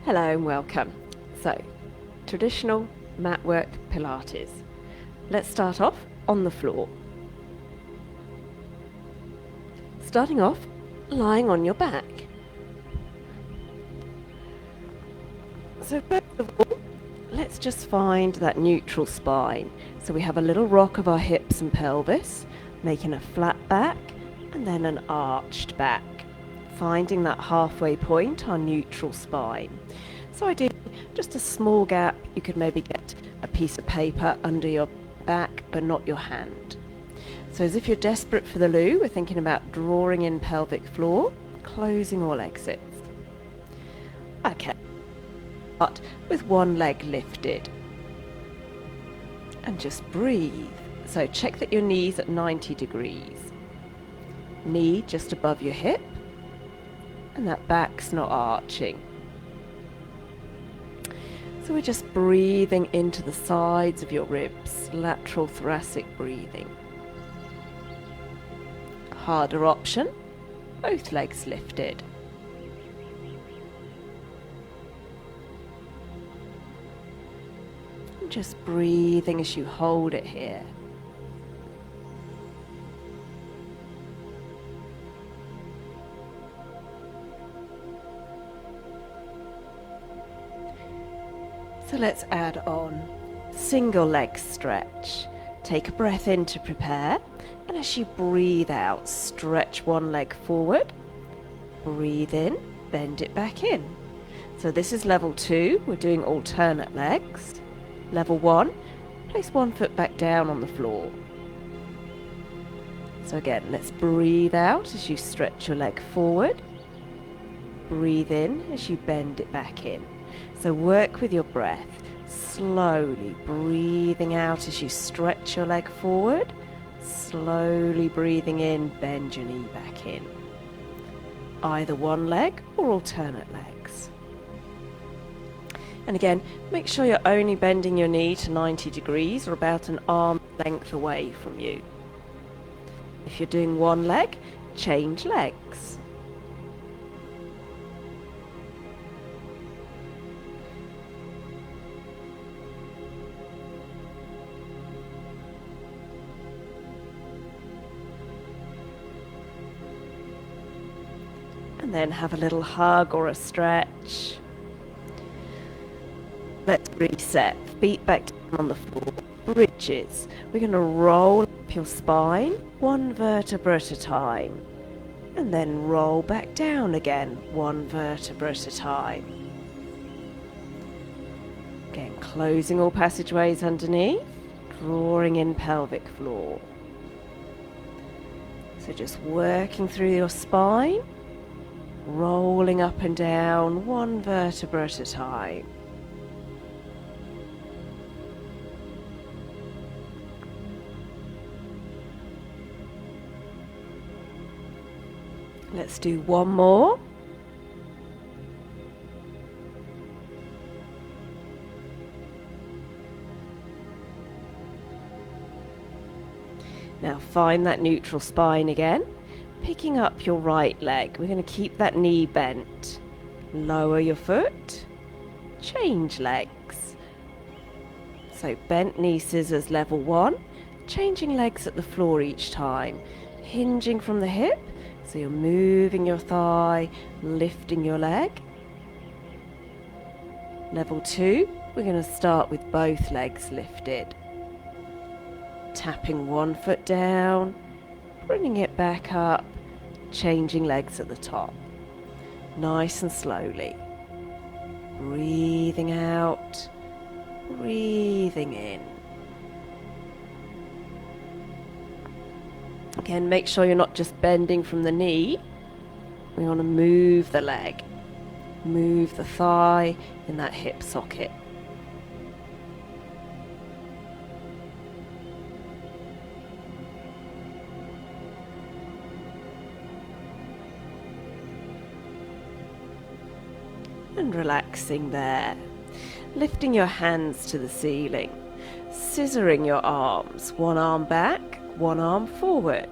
Hello and welcome. So, traditional Matwork Pilates. Let's start off on the floor. Starting off, lying on your back. So first of all, let's just find that neutral spine. So we have a little rock of our hips and pelvis, making a flat back and then an arched back. Finding that halfway point, our neutral spine. So I do just a small gap. You could maybe get a piece of paper under your back, but not your hand. So as if you're desperate for the loo, we're thinking about drawing in pelvic floor, closing all exits. Okay, start with one leg lifted. And just breathe. So check that your knee's at 90 degrees. Knee just above your hip. And that back's not arching. So we're just breathing into the sides of your ribs, lateral thoracic breathing. Harder option, both legs lifted. And just breathing as you hold it here. So let's add on single leg stretch. Take a breath in to prepare, and as you breathe out, stretch one leg forward. Breathe in, bend it back in. So this is level 2, we're doing alternate legs. Level 1, place one foot back down on the floor. So again, let's breathe out as you stretch your leg forward. Breathe in as you bend it back in. So work with your breath, slowly breathing out as you stretch your leg forward, slowly breathing in, bend your knee back in. Either one leg or alternate legs. And again, make sure you're only bending your knee to 90 degrees or about an arm's length away from you. If you're doing one leg, change legs. And then have a little hug or a stretch. Let's reset. Feet back down on the floor. Bridges. We're going to roll up your spine, one vertebra at a time. And then roll back down again, one vertebra at a time. Again, closing all passageways underneath, drawing in pelvic floor. So just working through your spine. Rolling up and down, one vertebra at a time. Let's do one more. Now find that neutral spine again. Picking up your right leg, we're going to keep that knee bent. Lower your foot, change legs. So bent knee scissors level 1, changing legs at the floor each time. Hinging from the hip, so you're moving your thigh, lifting your leg. Level 2, we're going to start with both legs lifted. Tapping one foot down, bringing it back up, changing legs at the top. Nice and slowly. Breathing out, breathing in. Again, make sure you're not just bending from the knee. We want to move the leg. Move the thigh in that hip socket. And relaxing there. Lifting your hands to the ceiling. Scissoring your arms. One arm back, one arm forward.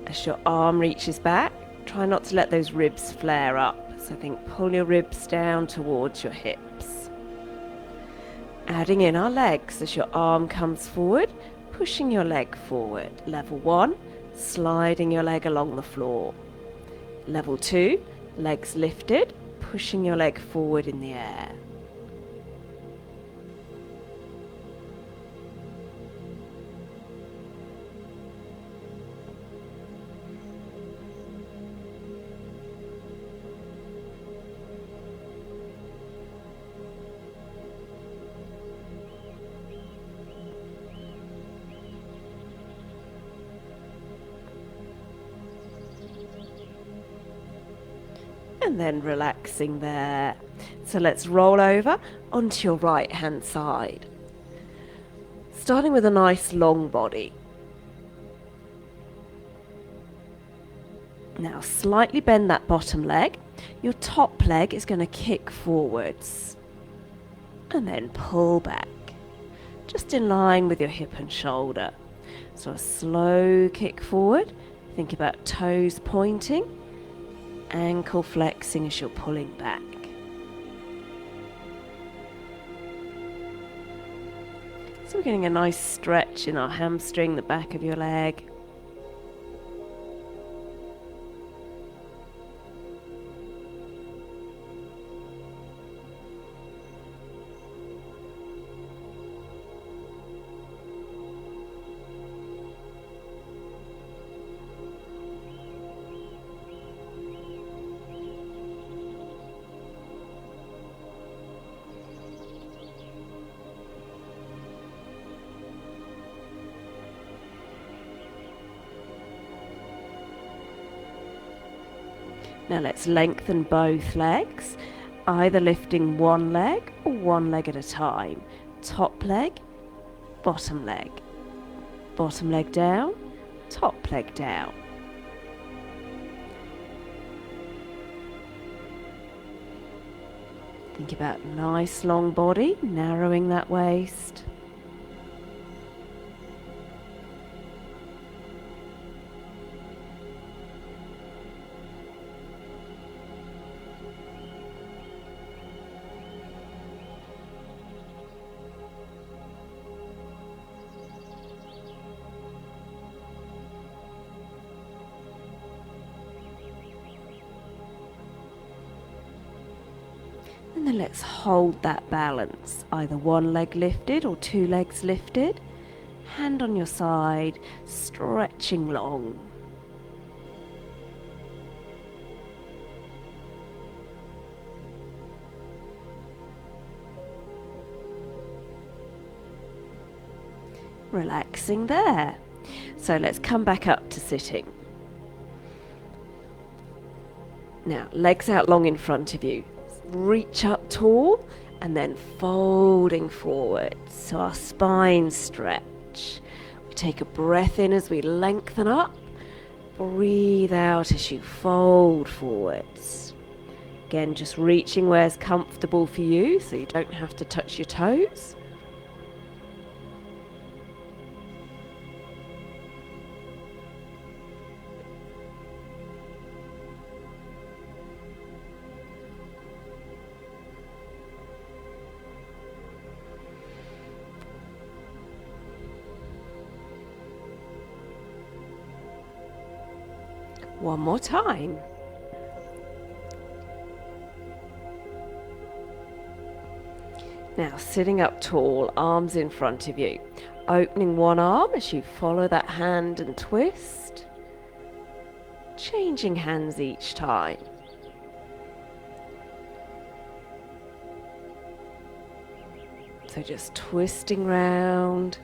As your arm reaches back, try not to let those ribs flare up. So think pull your ribs down towards your hips. Adding in our legs as your arm comes forward, pushing your leg forward. Level 1, sliding your leg along the floor. Level 2, legs lifted, pushing your leg forward in the air. And then relaxing there. So let's roll over onto your right hand side. Starting with a nice long body. Now slightly bend that bottom leg. Your top leg is going to kick forwards. And then pull back. Just in line with your hip and shoulder. So a slow kick forward. Think about toes pointing. Ankle flexing as you're pulling back. So we're getting a nice stretch in our hamstring, the back of your leg. Now let's lengthen both legs, either lifting one leg or one leg at a time. Top leg, bottom leg down, top leg down. Think about nice long body, narrowing that waist. And then let's hold that balance, either one leg lifted or two legs lifted. Hand on your side, stretching long. Relaxing there. So let's come back up to sitting. Now, legs out long in front of you. Reach up tall and then folding forward. So our spine stretch. We take a breath in as we lengthen up. Breathe out as you fold forwards. Again, just reaching where's comfortable for you so you don't have to touch your toes. One more time. Now sitting up tall, arms in front of you. Opening one arm as you follow that hand and twist. Changing hands each time. So just twisting round.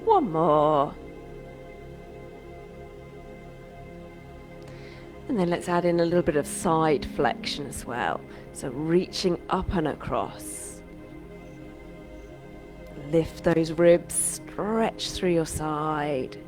One more. And then let's add in a little bit of side flexion as well. So reaching up and across. Lift those ribs, stretch through your side.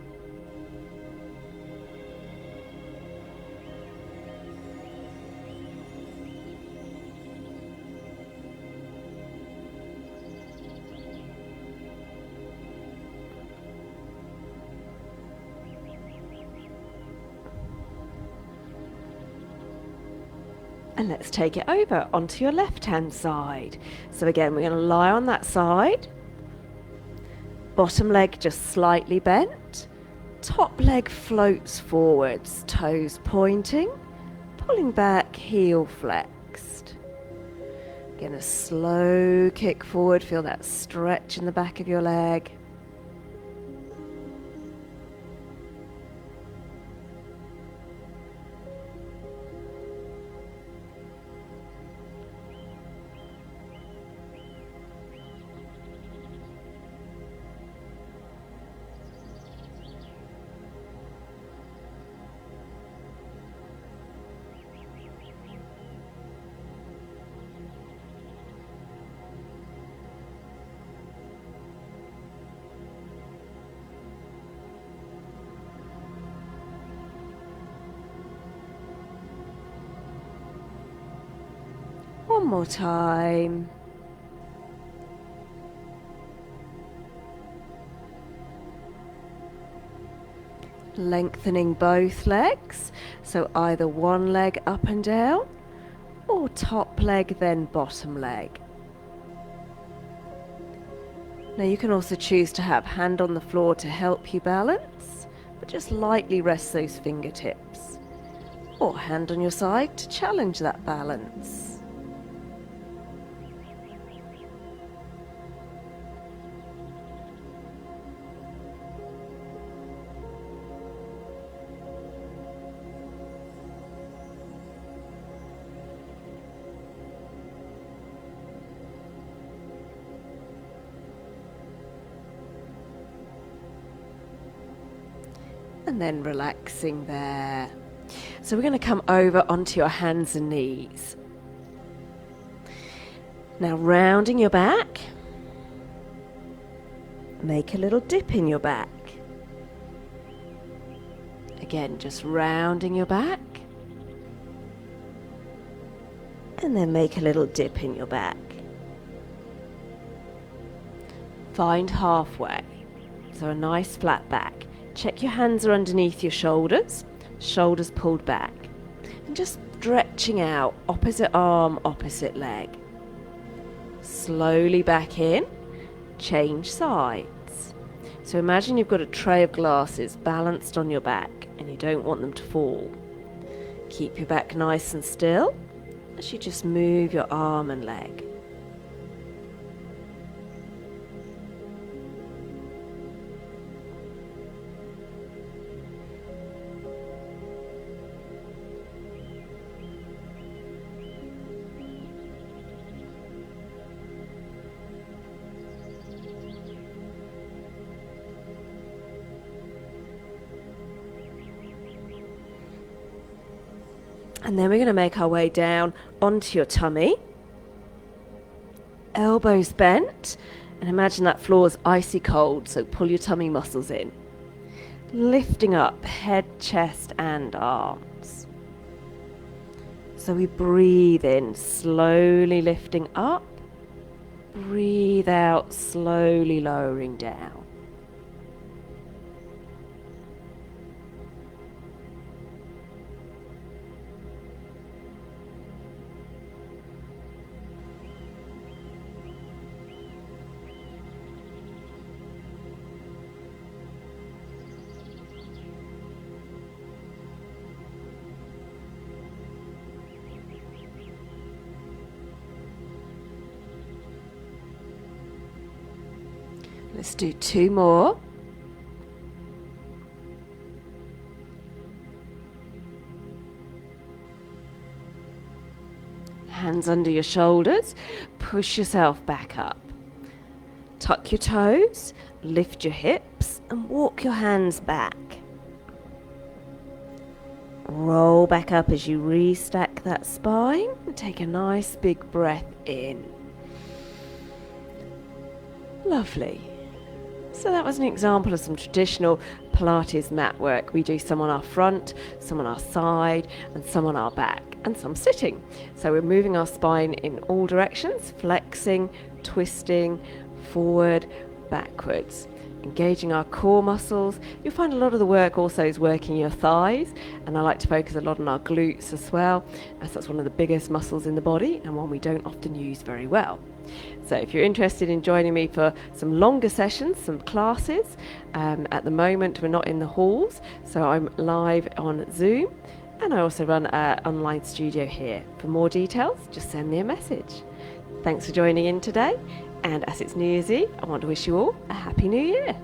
And let's take it over onto your left hand side. So again, we're going to lie on that side. Bottom leg just slightly bent. Top leg floats forwards, toes pointing, pulling back, heel flexed. Again, a slow kick forward, feel that stretch in the back of your leg. One more time. Lengthening both legs, so either one leg up and down, or top leg then bottom leg. Now you can also choose to have hand on the floor to help you balance, but just lightly rest those fingertips, or hand on your side to challenge that balance. And then relaxing there. So we're going to come over onto your hands and knees. Now rounding your back, make a little dip in your back. Again, just rounding your back. And then make a little dip in your back. Find halfway. So a nice flat back. Check your hands are underneath your shoulders, shoulders pulled back. And just stretching out, opposite arm, opposite leg. Slowly back in, change sides. So imagine you've got a tray of glasses balanced on your back and you don't want them to fall. Keep your back nice and still as you just move your arm and leg. And then we're going to make our way down onto your tummy. Elbows bent. And imagine that floor's icy cold, so pull your tummy muscles in. Lifting up head, chest and arms. So we breathe in, slowly lifting up. Breathe out, slowly lowering down. Let's do 2 more. Hands under your shoulders, push yourself back up. Tuck your toes, lift your hips and walk your hands back. Roll back up as you restack that spine and take a nice big breath in. Lovely. So that was an example of some traditional Pilates mat work. We do some on our front, some on our side, and some on our back, and some sitting. So we're moving our spine in all directions, flexing, twisting, forward, backwards. engaging our core muscles. You'll find a lot of the work also is working your thighs, and I like to focus a lot on our glutes as well, as that's one of the biggest muscles in the body and one we don't often use very well. So if you're interested in joining me for some longer sessions, some classes, at the moment we're not in the halls, so I'm live on Zoom, and I also run an online studio here. For more details, just send me a message. Thanks for joining in today, and as it's New Year's Eve, I want to wish you all a Happy New Year.